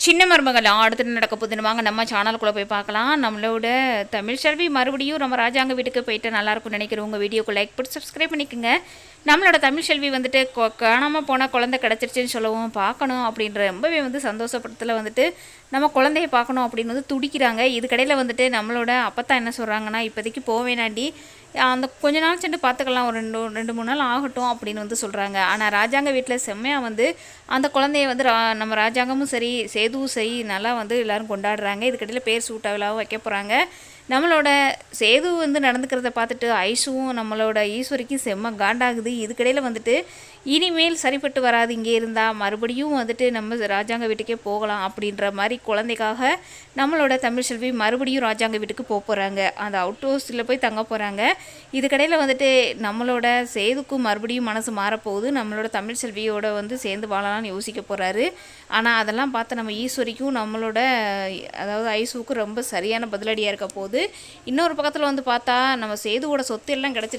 சின்ன மருமகள் அடுத்து நடக்க போகுதுன்னு வாங்க நம்ம சேனலுக்குள்ளே போய் பார்க்கலாம். நம்மளோட தமிழ் செல்வி மறுபடியும் நம்ம ராஜாங்க வீட்டுக்கு போயிட்டு நல்லாயிருக்கும்னு நினைக்கிறேன். உங்கள் வீடியோக்கு லைக் போட்டு சப்ஸ்கிரைப் பண்ணிக்கோங்க. நம்மளோட தமிழ் செல்வி வந்துட்டு காணாமல் போனால் குழந்தை கிடச்சிருச்சுன்னு சொல்லவும் பார்க்கணும் அப்படின்ற ரொம்பவே சந்தோஷப்படத்தில் நம்ம குழந்தைய பார்க்கணும் அப்படின்னு துடிக்கிறாங்க. இதுக்கடையில் நம்மளோட அப்பத்தா என்ன சொல்கிறாங்கன்னா, இப்போதைக்கு போவேனாண்டி, அந்த கொஞ்ச நாள் சென்று பார்த்துக்கலாம், ஒரு ரெண்டு மூணு நாள் ஆகட்டும் அப்படின்னு சொல்கிறாங்க. ஆனால் ராஜாங்க வீட்டில் செம்மையாக அந்த குழந்தைய நம்ம ராஜாங்கமும் சரி சேதுவும் சரி நல்லா எல்லோரும் கொண்டாடுறாங்க. இதுக்கடையில் பேர் சூட்டா விழாவும் வைக்க போகிறாங்க. நம்மளோட சேது நடந்துக்கிறத பார்த்துட்டு ஐஷுவும் நம்மளோட ஈஸ்வரிக்கும் செம்ம காண்டாகுது. இதுக்கடையில் இனிமேல் சரிப்பட்டு வராது, இங்கே இருந்தால் மறுபடியும் நம்ம ராஜாங்க வீட்டுக்கே போகலாம் அப்படின்ற மாதிரி குழந்தைக்காக நம்மளோட தமிழ் செல்வி மறுபடியும் ராஜாங்க வீட்டுக்கு போகிறாங்க. அந்த அவுட் ஹவுஸில் போய் தங்க போகிறாங்க. இதுக்கடையில் நம்மளோட சேதுக்கும் மறுபடியும் மனசு மாறப்போகுது. நம்மளோட தமிழ் செல்வியோட சேர்ந்து வாழலாம்னு யோசிக்க போகிறாரு. ஆனால் அதெல்லாம் பார்த்து நம்ம ஈஸ்வரிக்கும் நம்மளோட அதாவது ஐஷுவுக்கும் ரொம்ப சரியான பதிலடியாக இருக்க போகுது. இன்னொரு பக்கத்தில் பார்த்தா நம்ம சேதுவோட சொத்து எல்லாம் கிடச்சிருச்சு.